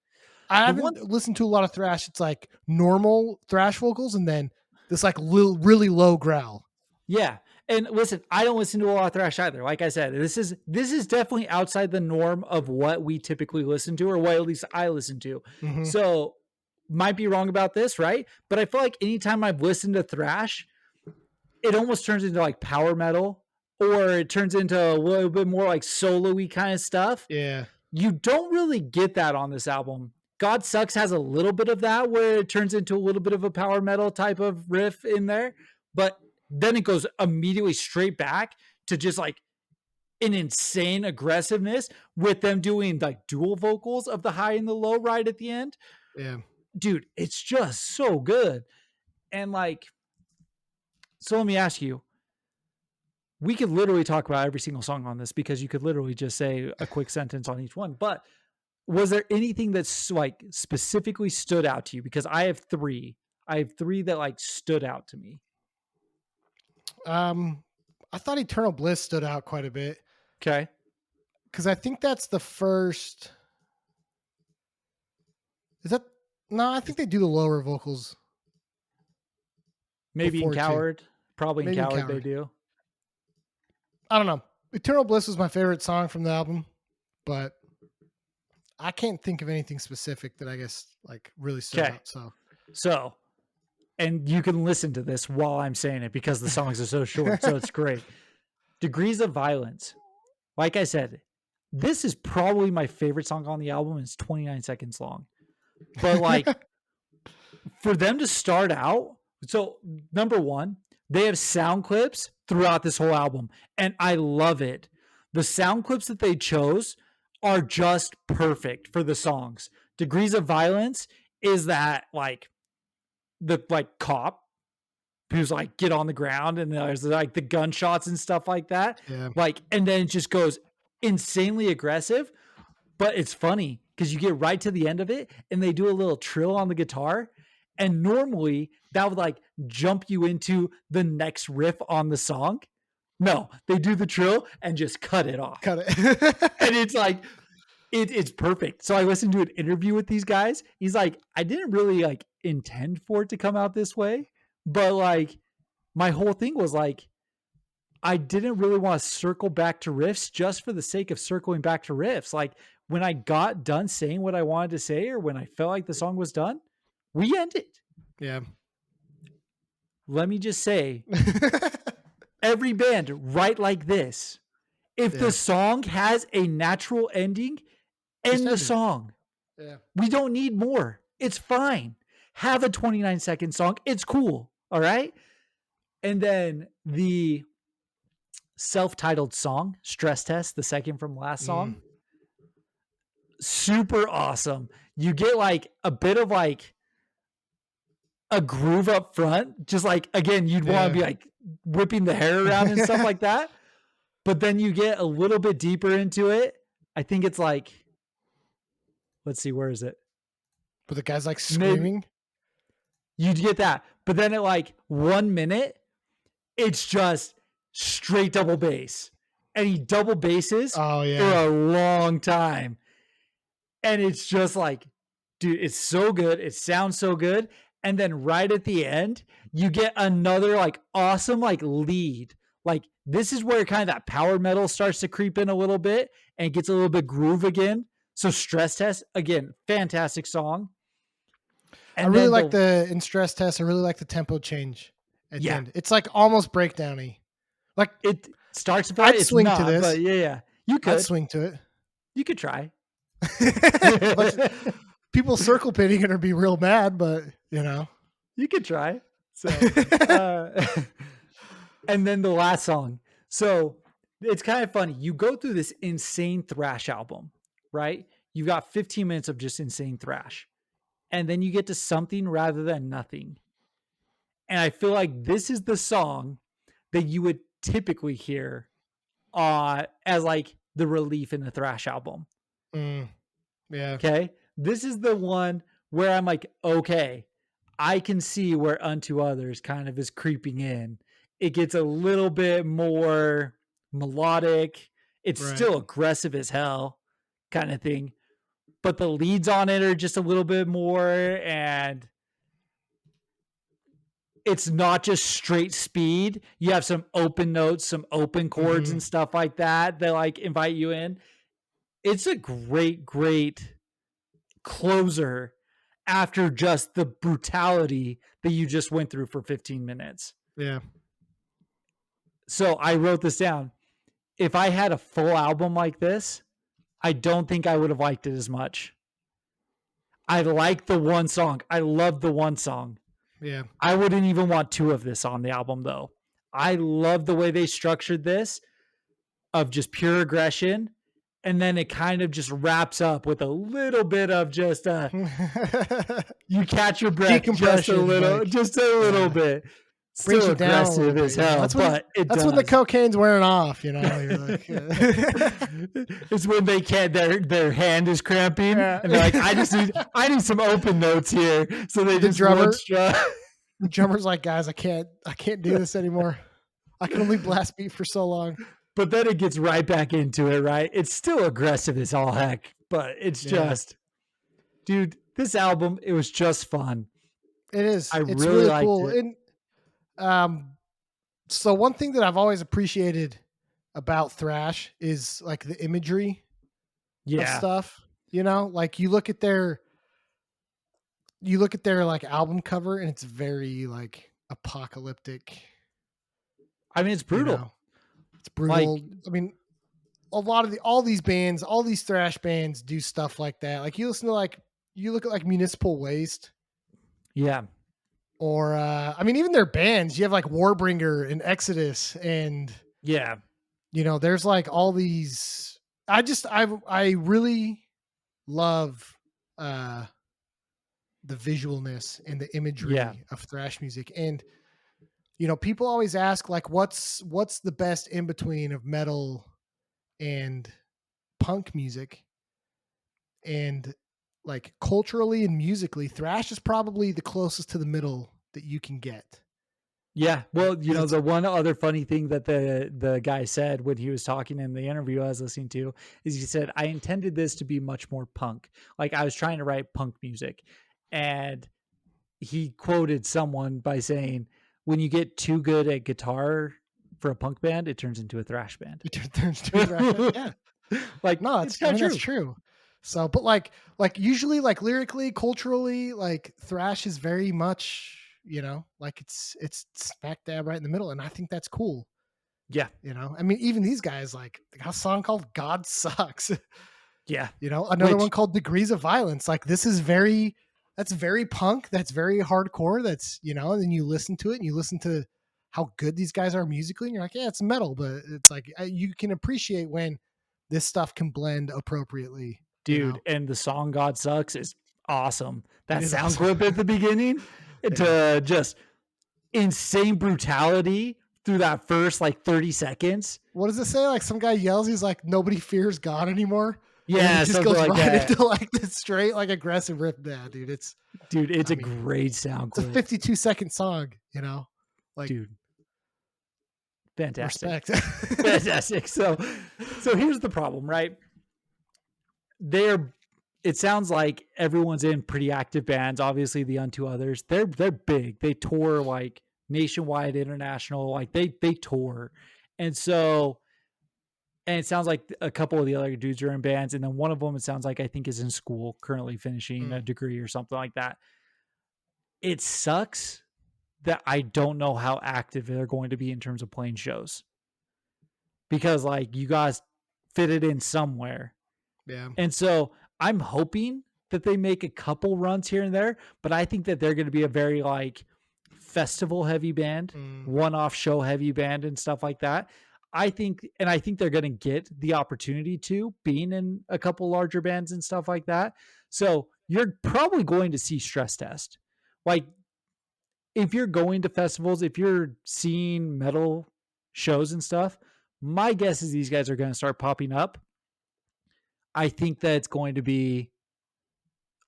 I haven't listened to a lot of thrash. It's like normal thrash vocals and then this like really low growl. Yeah. And listen, I don't listen to a lot of thrash either. Like I said, this is definitely outside the norm of what we typically listen to, or what at least I listen to. Mm-hmm. So might be wrong about this, right? But I feel like anytime I've listened to thrash, it almost turns into like power metal, or it turns into a little bit more like solo-y kind of stuff. Yeah. You don't really get that on this album. God Sucks has a little bit of that, where it turns into a little bit of a power metal type of riff in there, but then it goes immediately straight back to just like an insane aggressiveness with them doing like dual vocals of the high and the low right at the end. Yeah. Dude, it's just so good. And like, so let me ask you, we could literally talk about every single song on this because you could literally just say a quick sentence on each one. But was there anything that's like specifically stood out to you? Because I have three that like stood out to me. I thought Eternal Bliss stood out quite a bit. Okay. Because I think that's the first. Is that? No, I think they do the lower vocals. Maybe in Coward. Too. Probably in Coward they do. I don't know. Eternal Bliss was my favorite song from the album, but I can't think of anything specific that I guess like really stood out. So, and you can listen to this while I'm saying it because the songs are so short. So it's great. Degrees of Violence. Like I said, this is probably my favorite song on the album. It's 29 seconds long. But like for them to start out, so number one, they have sound clips throughout this whole album. And I love it. The sound clips that they chose are just perfect for the songs. Degrees of Violence is that like the like cop who's like get on the ground and there's like the gunshots and stuff like that. Yeah. Like, and then it just goes insanely aggressive, but it's funny because you get right to the end of it and they do a little trill on the guitar. And normally that would like jump you into the next riff on the song. No, they do the trill and just cut it off. And it's like, it's perfect. So I listened to an interview with these guys. He's like, I didn't really like intend for it to come out this way, but like my whole thing was like, I didn't really want to circle back to riffs just for the sake of circling back to riffs. Like when I got done saying what I wanted to say, or when I felt like the song was done, we ended. Yeah. Let me just say, every band write like this. If the song has a natural ending, end the song. Yeah. We don't need more. It's fine. Have a 29-second song. It's cool. All right. And then the self-titled song, Stress Test, the second from last song. Super awesome. You get like a bit of like a groove up front. Just like, again, you'd want to be like whipping the hair around and stuff like that. But then you get a little bit deeper into it. I think it's like, let's see, where is it? But the guy's like screaming. You'd get that. But then at like 1 minute, it's just straight double bass. And he double basses for a long time. And it's just like, dude, it's so good. It sounds so good. And then right at the end, you get another like awesome like lead. Like this is where kind of that power metal starts to creep in a little bit and it gets a little bit groove again. So Stress Test, again, fantastic song. And I really like in Stress Test, I really like the tempo change at the end. It's like almost breakdowny. Like it starts I'd swing to this. But yeah. You could I'd swing to it. You could try. People circle pitting it or be real mad, but you know. You could try. So and then the last song. So it's kind of funny. You go through this insane thrash album, right? You've got 15 minutes of just insane thrash. And then you get to Something Rather Than Nothing. And I feel like this is the song that you would typically hear as like the relief in the thrash album. Yeah. Okay. This is the one where I'm like, okay, I can see where Unto Others kind of is creeping in. It gets a little bit more melodic. It's still aggressive as hell kind of thing. But the leads on it are just a little bit more, and it's not just straight speed. You have some open notes, some open chords and stuff like that like invite you in. It's a great, great closer after just the brutality that you just went through for 15 minutes. Yeah. So I wrote this down. If I had a full album like this, I don't think I would have liked it as much. I like the one song. I love the one song. Yeah. I wouldn't even want two of this on the album though. I love the way they structured this of just pure aggression. And then it kind of just wraps up with a little bit of just you catch your breath just a little bit. Still aggressive as hell, that's when the cocaine's wearing off, you know. You're like, it's when they can't. Their hand is cramping, and they're like, I need some open notes here. So they just the drummer's like, guys, I can't do this anymore. I can only blast beat for so long. But then it gets right back into it, right? It's still aggressive as all heck, but it's just, dude, this album, it was just fun. It is. It's really cool. It. So one thing that I've always appreciated about thrash is like the imagery of stuff, you know, like you look at their like album cover and it's very like apocalyptic. I mean, it's brutal. You know? It's brutal. Like, I mean, all these bands, all these thrash bands do stuff like that. Like you look at like Municipal Waste. Yeah. Or, I mean, even their bands, you have like Warbringer and Exodus and you know, there's like all these, I really love, the visualness and the imagery of thrash music. And, you know, people always ask like, what's the best in between of metal and punk music? And like culturally and musically, thrash is probably the closest to the middle that you can get. Yeah. Well, you know, the one other funny thing that the guy said when he was talking in the interview I was listening to is he said, I intended this to be much more punk. Like I was trying to write punk music. And he quoted someone by saying, when you get too good at guitar for a punk band, it turns into a thrash band. It turns into a thrash band. Yeah. Like, no, that's true. So, but like usually like lyrically, culturally, like thrash is very much, you know, like it's smack dab right in the middle. And I think that's cool. Yeah. You know, I mean, even these guys, like they got a song called God Sucks. Yeah. You know, another one called Degrees of Violence. Like this is that's very punk. That's very hardcore. That's, you know, and then you listen to it and you listen to how good these guys are musically. And you're like, yeah, it's metal, but it's like, you can appreciate when this stuff can blend appropriately. Dude, you know? And the song God Sucks is awesome. That sound clip at the beginning to just insane brutality through that first like 30 seconds. What does it say? Like some guy yells, he's like, nobody fears God anymore. Yeah, it just goes like right into like the straight, like aggressive rip. Yeah, dude, it's a great sound clip. It's a 52-second song, you know? Like, dude. Fantastic. Respect. Fantastic. So here's the problem, right? They're it sounds like everyone's in pretty active bands. Obviously, the Unto Others, they're big. They tour like nationwide, international. Like they tour, and so and it sounds like a couple of the other dudes are in bands, and then one of them it sounds like I think is in school, currently finishing a degree or something like that. It sucks that I don't know how active they're going to be in terms of playing shows because like you guys fit it in somewhere. Yeah. And so I'm hoping that they make a couple runs here and there, but I think that they're going to be a very like festival heavy band, one-off show heavy band and stuff like that. I think they're going to get the opportunity to being in a couple larger bands and stuff like that. So you're probably going to see Stress Test. Like if you're going to festivals, if you're seeing metal shows and stuff, my guess is these guys are going to start popping up. I think that it's going to be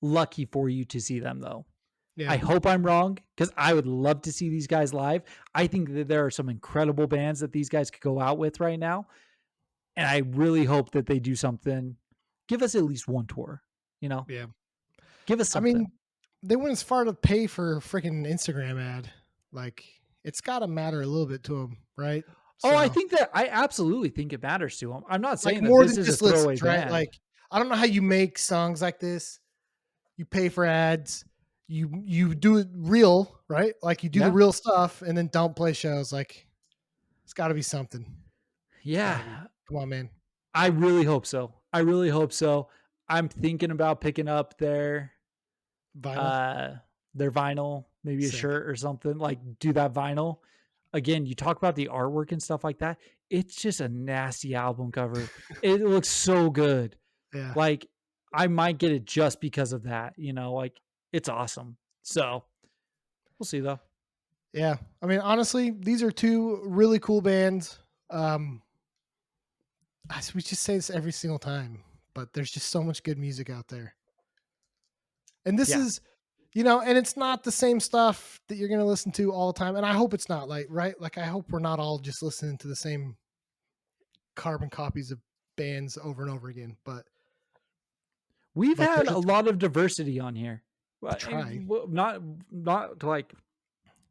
lucky for you to see them though. Yeah. I hope I'm wrong because I would love to see these guys live. I think that there are some incredible bands that these guys could go out with right now. And I really hope that they do something. Give us at least one tour, you know? Yeah. Give us something. I mean, they went as far to pay for a freaking Instagram ad. Like, it's got to matter a little bit to them, right? So, I absolutely think it matters to them. I'm not saying like that more this than is just a throwaway listens, right? band. Like, I don't know how you make songs like this. You pay for ads. You do it real, right? Like you do the real stuff and then don't play shows. Like it's got to be something. Yeah. Come on, man. I really hope so. I'm thinking about picking up their vinyl, maybe a shirt or something, like do that vinyl. Again, you talk about the artwork and stuff like that. It's just a nasty album cover. It looks so good. Yeah. Like I might get it just because of that, you know, like it's awesome. So we'll see though. Yeah. I mean, honestly, these are two really cool bands. We just say this every single time, but there's just so much good music out there. And this is, you know, and it's not the same stuff that you're going to listen to all the time. And I hope it's not like, right? Like, I hope we're not all just listening to the same carbon copies of bands over and over again. But we've had a lot of diversity on here. Try. Not to like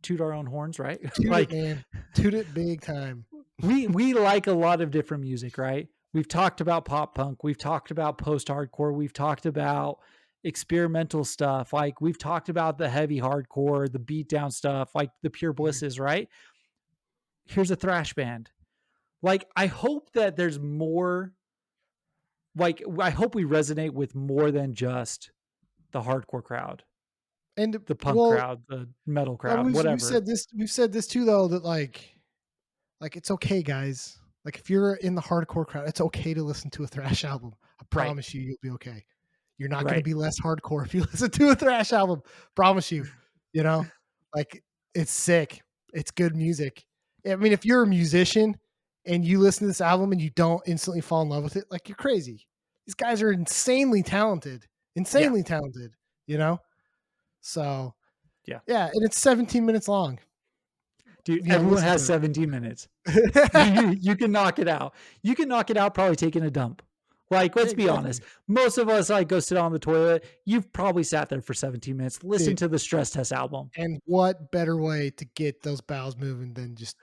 toot our own horns, right? Toot it, man. Toot it big time. We like a lot of different music, right? We've talked about pop punk. We've talked about post-hardcore. We've talked about experimental stuff. Like we've talked about the heavy hardcore, the beatdown stuff, like the Pure Blisses, right? Here's a thrash band. Like I hope that there's more. Like I hope we resonate with more than just the hardcore crowd and the punk crowd, the metal crowd, whatever. We've said this too, though, that like it's okay, guys. Like if you're in the hardcore crowd, it's okay to listen to a thrash album. I promise you'll be okay. You're not going to be less hardcore if you listen to a thrash album. Promise you, you know, like it's sick. It's good music. I mean, if you're a musician and you listen to this album and you don't instantly fall in love with it, like you're crazy. These guys are insanely talented, you know? So yeah. And it's 17 minutes long. Dude, everyone has 17 minutes. you can knock it out. You can knock it out probably taking a dump. Like, let's be honest. Most of us like go sit on the toilet. You've probably sat there for 17 minutes. Listen to the Stress Test album. And what better way to get those bowels moving than just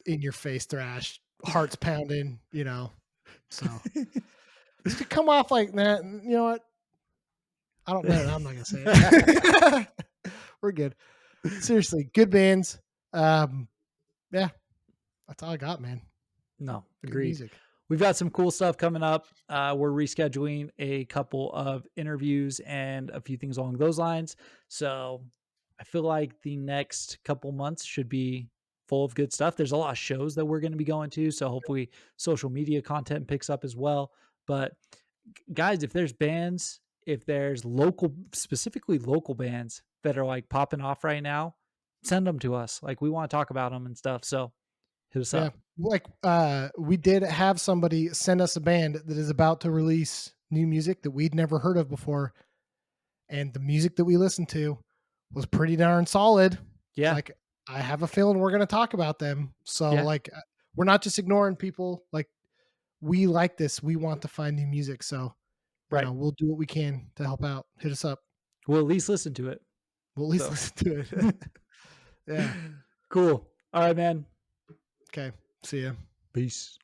in your face thrash, hearts pounding, you know? So just to come off like that, you know what? I don't know. I'm not going to say it. We're good. Seriously, good bands. Yeah, that's all I got, man. No, agreed. We've got some cool stuff coming up. We're rescheduling a couple of interviews and a few things along those lines. So I feel like the next couple months should be full of good stuff. There's a lot of shows that we're going to be going to. So hopefully social media content picks up as well. But guys, if there's bands, if there's specifically local bands that are like popping off right now, send them to us. Like we want to talk about them and stuff. So hit us up. Like we did have somebody send us a band that is about to release new music that we'd never heard of before. And the music that we listened to was pretty darn solid. Yeah. Like I have a feeling we're going to talk about them. So like we're not just ignoring people. Like we like this. We want to find new music. So you know, we'll do what we can to help out. Hit us up. We'll at least listen to it. We'll at least listen to it. Yeah. Cool. All right, man. Okay. See ya. Peace.